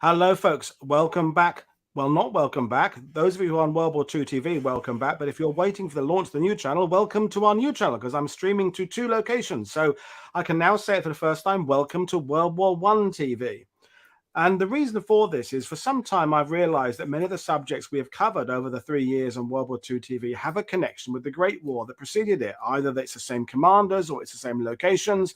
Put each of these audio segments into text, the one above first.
Hello, folks. Welcome back. Well, not welcome back. Those of you who are on WW1 TV, welcome back. But if you're waiting for the launch of the new channel, welcome to our new channel, because I'm streaming to 2 locations. So I can now say it for the first time, welcome to WW1 TV. And the reason for this is, for some time, I've realized that many of the subjects we have covered over the 3 years on WW2 TV have a connection with the Great War that preceded it. Either that it's the same commanders or it's the same locations.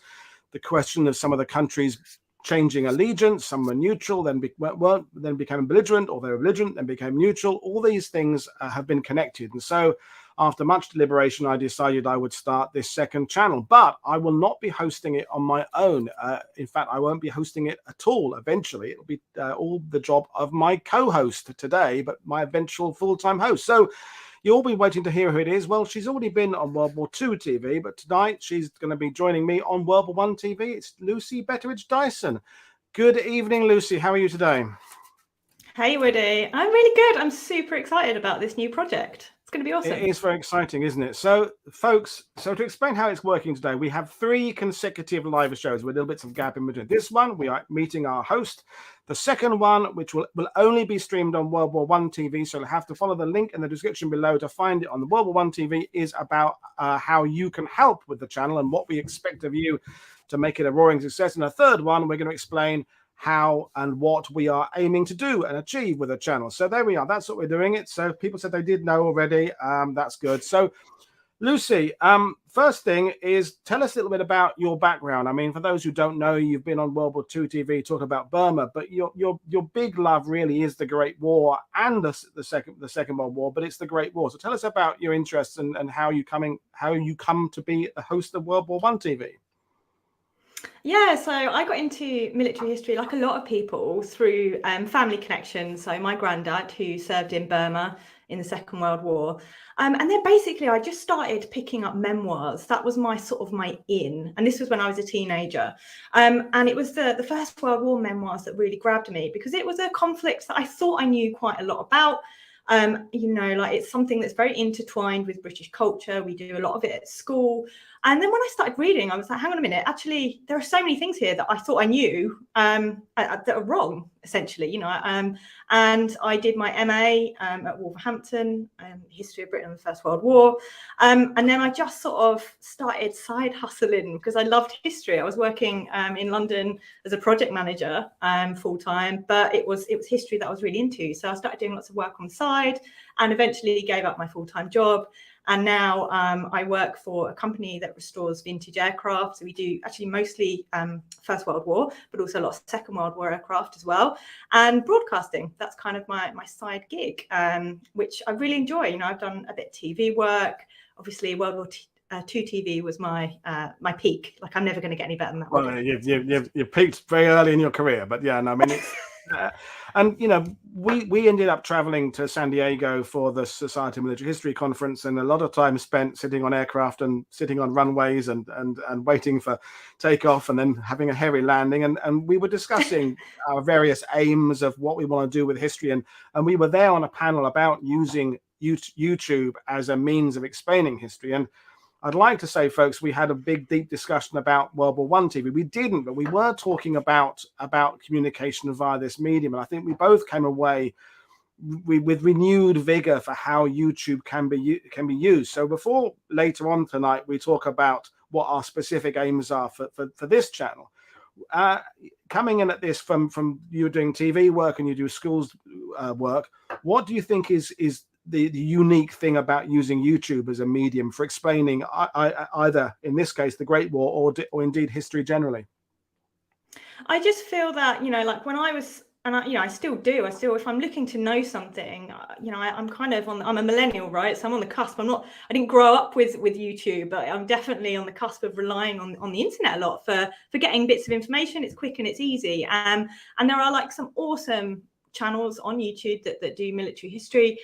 The question of some of the countries changing allegiance, some were neutral, then became belligerent, or they were belligerent, then became neutral. All these things have been connected. And so after much deliberation, I decided I would start this second channel, but I will not be hosting it on my own. In fact, I won't be hosting it at all. Eventually, it'll be all the job of my co-host today, but my eventual full-time host. So you'll be waiting to hear who it is. Well, she's already been on WW2 TV, but tonight she's going to be joining me on WW1 TV. It's Lucy Betteridge Dyson. Good evening, Lucy. How are you today? Hey, Woody. I'm really good. I'm super excited about this new project. It's going to be awesome. It is very exciting, isn't it? So, folks, to explain how it's working today, we have 3 consecutive live shows with little bits of gap in between. This one, we are meeting our host. The second one, which will only be streamed on WW1 TV, so you'll have to follow the link in the description below to find it on the WW1 TV, is about how you can help with the channel and what we expect of you to make it a roaring success. And the third one, we're going to explain how and what we are aiming to do and achieve with the channel. So there we are. That's what we're doing it. So people said they did know already. That's good. So Lucy, first thing is, tell us a little bit about your background. I mean, for those who don't know, you've been on WW2 TV talking about Burma, but your big love really is the Great War and the Second World War, but it's the Great War. So tell us about your interests and how you come to be a host of WW1 TV. Yeah, so I got into military history, like a lot of people, through family connections. So my granddad, who served in Burma in the Second World War. And then basically I just started picking up memoirs. That was my in. And this was when I was a teenager. And it was the First World War memoirs that really grabbed me, because it was a conflict that I thought I knew quite a lot about. Like, it's something that's very intertwined with British culture. We do a lot of it at school. And then when I started reading, I was like, hang on a minute, actually, there are so many things here that I thought I knew that are wrong, essentially, And I did my MA at Wolverhampton, History of Britain and the First World War. And then I just sort of started side hustling because I loved history. I was working in London as a project manager full time, but it was history that I was really into. So I started doing lots of work on the side and eventually gave up my full-time job. And now I work for a company that restores vintage aircraft. So we do actually mostly First World War, but also a lot of Second World War aircraft as well. And broadcasting, that's kind of my side gig, which I really enjoy. I've done a bit of TV work. Obviously, World War II TV was my peak. Like, I'm never going to get any better than that. Well, you peaked very early in your career, but yeah, no, I mean, it's, and we ended up traveling to San Diego for the Society of Military History conference, and a lot of time spent sitting on aircraft and sitting on runways and waiting for takeoff and then having a heavy landing, and we were discussing our various aims of what we want to do with history, and we were there on a panel about using YouTube as a means of explaining history. And I'd like to say, folks, we had a big, deep discussion about WW1 TV. We didn't, but we were talking about communication via this medium. And I think we both came away with renewed vigor for how YouTube can be used. So before later on tonight, we talk about what our specific aims are for this channel. Coming in at this from you doing TV work and you do schools work, what do you think is the unique thing about using YouTube as a medium for explaining either, in this case, the Great War or indeed history generally? I just feel that, like when I was, and I still do, if I'm looking to know something, I'm kind of I'm a millennial, right? So I'm on the cusp. I didn't grow up with YouTube, but I'm definitely on the cusp of relying on the internet a lot for getting bits of information. It's quick and it's easy. And there are like some awesome channels on YouTube that do military history.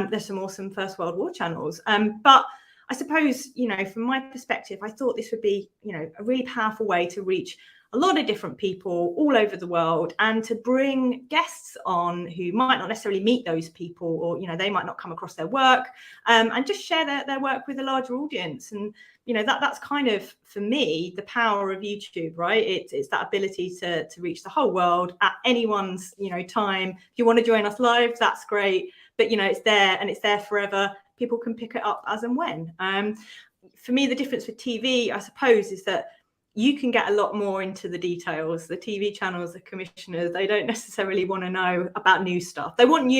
There's some awesome First World War channels. But I suppose, from my perspective, I thought this would be, a really powerful way to reach a lot of different people all over the world, and to bring guests on who might not necessarily meet those people, or, you know, they might not come across their work, and just share their work with a larger audience. And, you know, that's kind of, for me, the power of YouTube, right? It's that ability to reach the whole world at anyone's, you know, time. If you want to join us live, that's great. But, you know, it's there and it's there forever. People can pick it up as and when. For me, the difference with TV, I suppose, is that you can get a lot more into the details. The TV channels, the commissioners, they don't necessarily want to know about new stuff. They want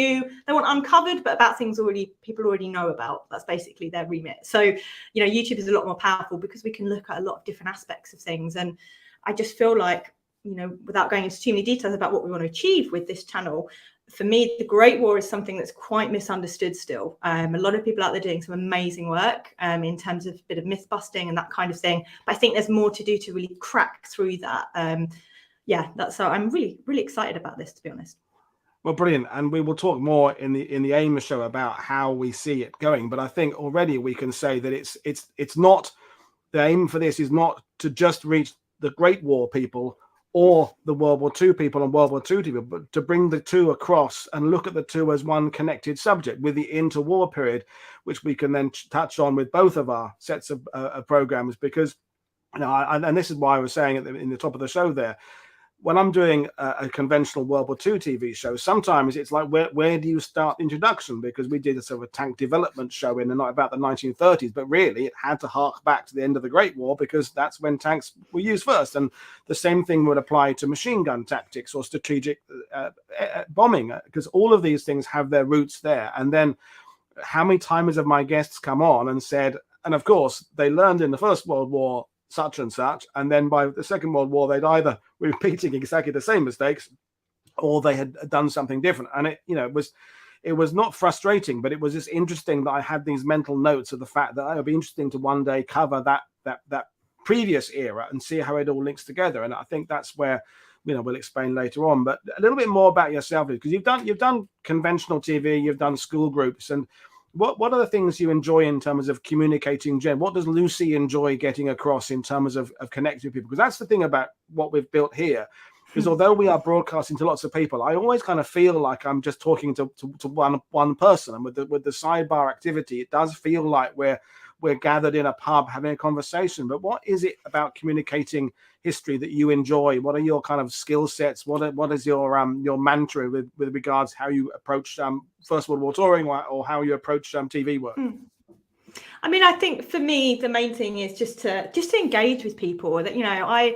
uncovered, but about things people already know about. That's basically their remit. So, you know, YouTube is a lot more powerful because we can look at a lot of different aspects of things. And I just feel like, you know, without going into too many details about what we want to achieve with this channel, for me, the Great War is something that's quite misunderstood still. A lot of people out there doing some amazing work in terms of a bit of myth busting and that kind of thing. But I think there's more to do to really crack through that. So I'm really, really excited about this, to be honest. Well, brilliant. And we will talk more in the AIM show about how we see it going. But I think already we can say that it's not, the aim for this is not to just reach the Great War people or the World War II people and World War II people, but to bring the two across and look at the two as one connected subject with the interwar period, which we can then touch on with both of our sets of programs. Because, you know, and this is why I was saying in the top of the show there, when I'm doing a conventional World War II TV show, sometimes it's like, where do you start introduction? Because we did a sort of tank development show in about the 1930s, but really it had to hark back to the end of the Great War because that's when tanks were used first. And the same thing would apply to machine gun tactics or strategic bombing, because all of these things have their roots there. And then how many times have my guests come on and said, and of course they learned in the First World War such and such, and then by the Second World War they'd either repeating exactly the same mistakes or they had done something different. And it was not frustrating, but it was just interesting that I had these mental notes of the fact that it would be interesting to one day cover that previous era and see how it all links together. And I think that's where, you know, we'll explain later on. But a little bit more about yourself, because you've done conventional TV, you've done school groups, and what are the things you enjoy in terms of communicating, Jen? What does Lucy enjoy getting across in terms of connecting with people? Because that's the thing about what we've built here, is although we are broadcasting to lots of people, I always kind of feel like I'm just talking to one person. And with the sidebar activity, it does feel like we're gathered in a pub having a conversation. But what is it about communicating history that you enjoy? What are your kind of skill sets? What is your mantra with regards how you approach First World War touring or how you approach TV work? I mean, I think for me the main thing is just to engage with people. That, you know,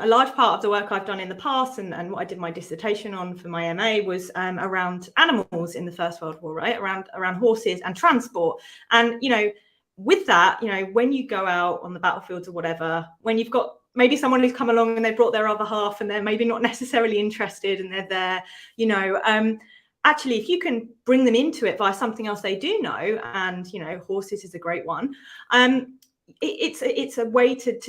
a large part of the work I've done in the past and what I did my dissertation on for my MA was around animals in the First World War, right? Around horses and transport. And, you know, with that, you know, when you go out on the battlefields or whatever, when you've got maybe someone who's come along and they brought their other half and they're maybe not necessarily interested and they're there, you know, actually, if you can bring them into it via something else they do know, and, you know, horses is a great one, it's a way to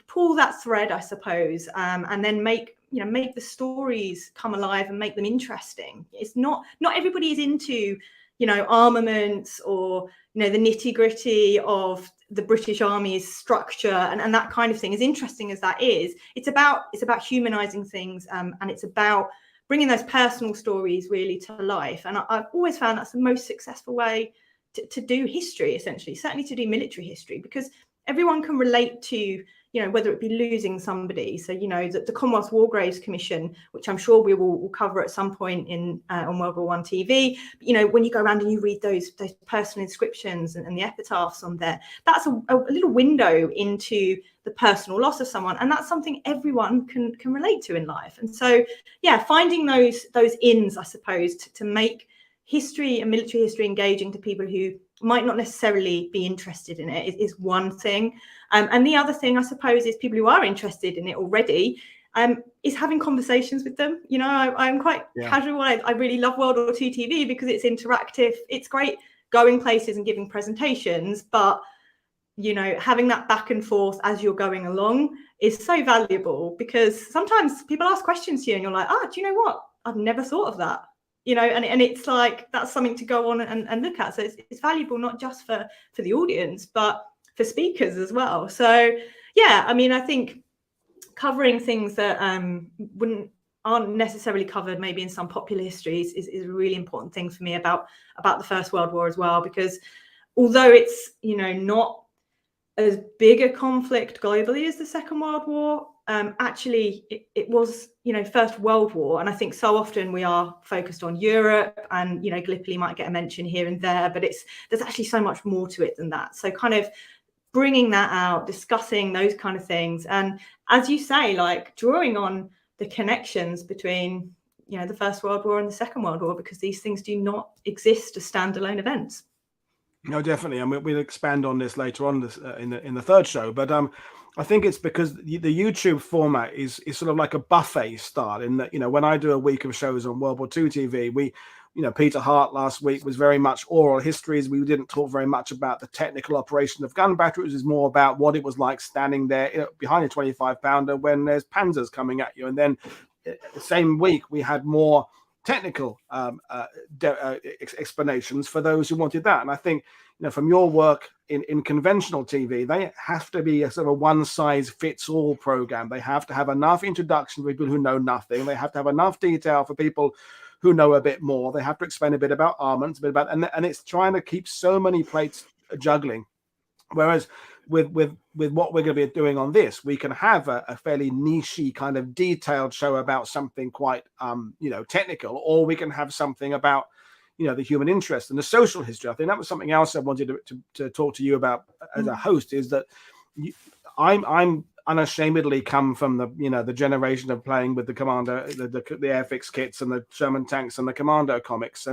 pull that thread, I suppose, and then make the stories come alive and make them interesting. It's not everybody is into, you know, armaments or, you know, the nitty-gritty of the British Army's structure and that kind of thing. As interesting as that is, it's about humanizing things, and it's about bringing those personal stories really to life. And I've always found that's the most successful way to do history, essentially, certainly to do military history, because everyone can relate to, you know, whether it be losing somebody. So, you know, the Commonwealth War Graves Commission, which I'm sure we will cover at some point on WW1TV. But, you know, when you go around and you read those personal inscriptions and the epitaphs on there, that's a little window into the personal loss of someone, and that's something everyone can relate to in life. And so, yeah, finding those ins, I suppose, to make history and military history engaging to people who might not necessarily be interested in it is one thing. And the other thing, I suppose, is people who are interested in it already, is having conversations with them. You know, I'm quite casual. I really love World War II TV because it's interactive. It's great going places and giving presentations, but, you know, having that back and forth as you're going along is so valuable, because sometimes people ask questions to you and you're like, do you know what? I've never thought of that. You know, and it's like, that's something to go on and look at. So it's valuable not just for the audience, but for speakers as well. So, yeah, I mean, I think covering things that aren't necessarily covered maybe in some popular histories is a really important thing for me about the First World War as well, because although it's, you know, not as big a conflict globally as the Second World War, actually it was, you know, First World War. And I think so often we are focused on Europe and, you know, Gallipoli might get a mention here and there, but there's actually so much more to it than that. So kind of bringing that out, discussing those kind of things. And as you say, like drawing on the connections between, you know, the First World War and the Second World War, because these things do not exist as standalone events. No, definitely, and we'll expand on this later on this in the third show. But I think it's because the YouTube format is sort of like a buffet style. In that, you know, when I do a week of shows on World War II TV, you know, Peter Hart last week was very much oral histories. We didn't talk very much about the technical operation of gun batteries. It was more about what it was like standing there, you know, behind a 25-pounder when there's panzers coming at you. And then the same week we had more technical explanations for those who wanted that. And I think, you know, from your work in conventional TV, they have to be a sort of a one-size-fits-all program. They have to have enough introduction for people who know nothing. They have to have enough detail for people who know a bit more. They have to explain a bit about armaments, a bit about, and it's trying to keep so many plates juggling. Whereas with what we're going to be doing on this, we can have a fairly nichey kind of detailed show about something quite you know, technical, or we can have something about, you know, the human interest and the social history. I think that was something else I wanted to talk to you about as a host, is that I'm unashamedly come from the, you know, the generation of playing with the Commando, the Airfix kits and the Sherman tanks and the Commando comics.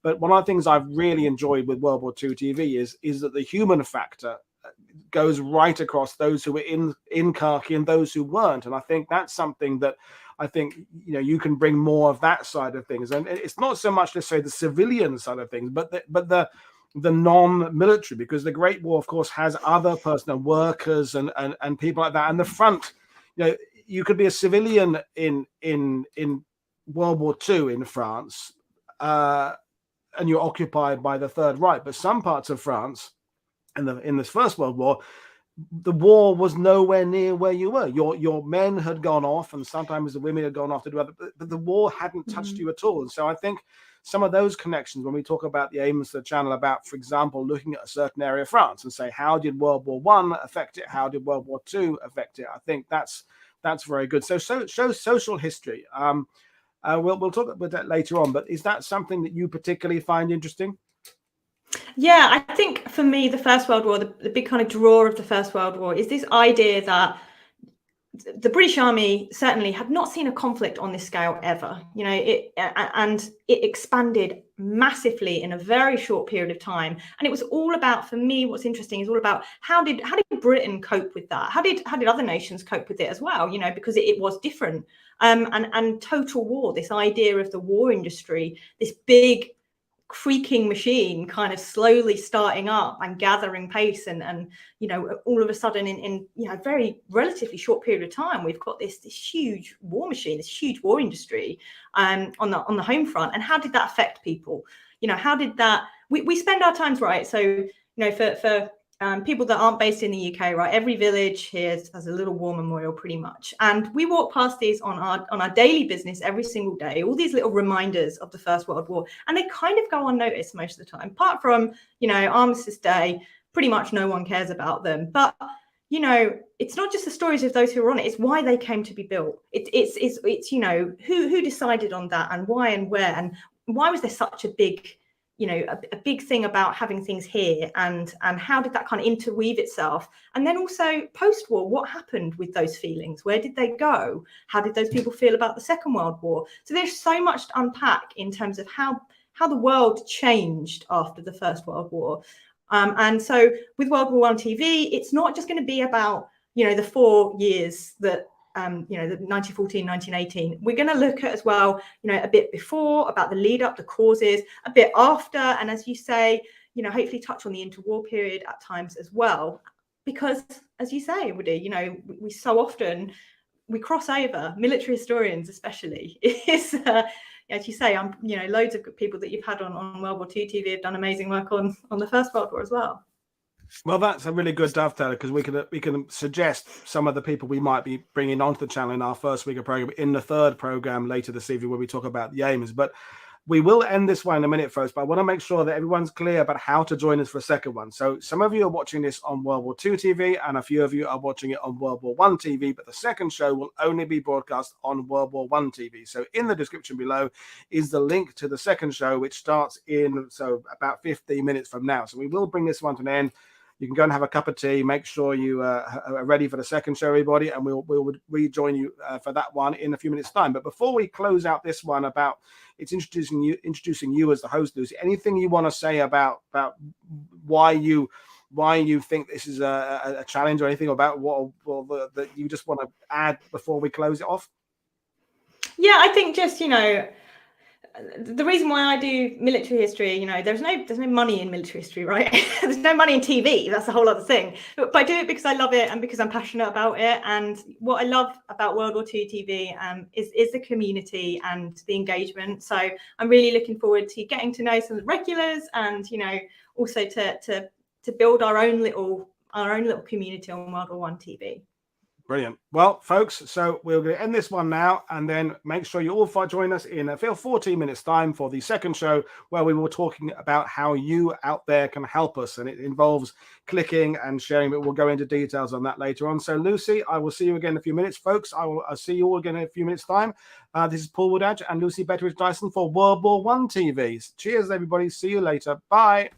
But one of the things I've really enjoyed with World War II TV is that the human factor goes right across those who were in khaki and those who weren't. And I think that's something that I think, you know, you can bring more of that side of things. And it's not so much, let's say, the civilian side of things, but the non-military, because the Great War, of course, has other personal workers and people like that. And the front, you know, you could be a civilian in World War II in France, and you're occupied by the Third Reich. But some parts of France, in this First World War, the war was nowhere near where you were. Your men had gone off, and sometimes the women had gone off to do other, but the war hadn't touched you at all. And so I think some of those connections, when we talk about the aims of the channel, about, for example, looking at a certain area of France and say, how did World War I affect it? How did World War II affect it? I think that's very good. So shows social history. We'll talk about that later on, but is that something that you particularly find interesting? Yeah, I think for me, the First World War, the big kind of draw of the First World War is this idea that the British Army certainly had not seen a conflict on this scale ever. You know, it expanded massively in a very short period of time. And it was all about, for me, what's interesting is all about how did Britain cope with that? How did other nations cope with it as well? You know, because it was different. And total war, this idea of the war industry, this big creaking machine kind of slowly starting up and gathering pace, and you know, all of a sudden in you know, very relatively short period of time, we've got this huge war machine, this huge war industry on the home front. And how did that affect people? You know, how did that, we spend our times, right? So, you know, for people that aren't based in the UK, right, every village here has a little war memorial pretty much, and we walk past these on our daily business every single day, all these little reminders of the First World War, and they kind of go unnoticed most of the time. Apart from, you know, Armistice Day, pretty much no one cares about them. But you know, it's not just the stories of those who were on it, it's why they came to be built. It's you know, who decided on that, and why and where, and why was there such a big, you know, a big thing about having things here, and how did that kind of interweave itself? And then also post-war, what happened with those feelings? Where did they go? How did those people feel about the Second World War? So there's so much to unpack in terms of how the world changed after the First World War. And so with World War I TV, it's not just going to be about, you know, the 4 years that you know, the 1914, 1918. We're going to look at as well, you know, a bit before, about the lead up, the causes, a bit after, and as you say, you know, hopefully touch on the interwar period at times as well, because as you say, Woody, you know, we so often we cross over, military historians especially. Is as you say, you know, loads of good people that you've had on World War II TV have done amazing work on the First World War as well. Well, that's a really good dovetail, because we can suggest some of the people we might be bringing onto the channel in our first week of program, in the third program later this evening, where we talk about the aims. But we will end this one in a minute, folks, but I want to make sure that everyone's clear about how to join us for a second one. So some of you are watching this on World War II TV, and a few of you are watching it on World War I TV, but the second show will only be broadcast on World War I TV. So in the description below is the link to the second show, which starts in about 15 minutes from now. So we will bring this one to an end. You can go and have a cup of tea. Make sure you are ready for the second show, everybody, and we'll rejoin you for that one in a few minutes' time. But before we close out this one, about it's introducing you as the host, Lucy. Anything you want to say about why you think this is a challenge, or anything about what that you just want to add before we close it off? Yeah, I think just, the reason why I do military history, there's no money in military history, right? There's no money in TV. That's a whole other thing. But I do it because I love it and because I'm passionate about it. And what I love about World War II TV is the community and the engagement. So I'm really looking forward to getting to know some of the regulars, and also to build our own little community on World War I TV. Brilliant. Well, folks, so we're going to end this one now, and then make sure you all join us in 14 minutes time for the second show, where we were talking about how you out there can help us, and it involves clicking and sharing, but we'll go into details on that later on. So Lucy, I will see you again in a few minutes, folks. I'll see you all again in a few minutes time. This is Paul Woodadge and Lucy Betteridge Dyson for World War I TV. Cheers, everybody. See you later. Bye.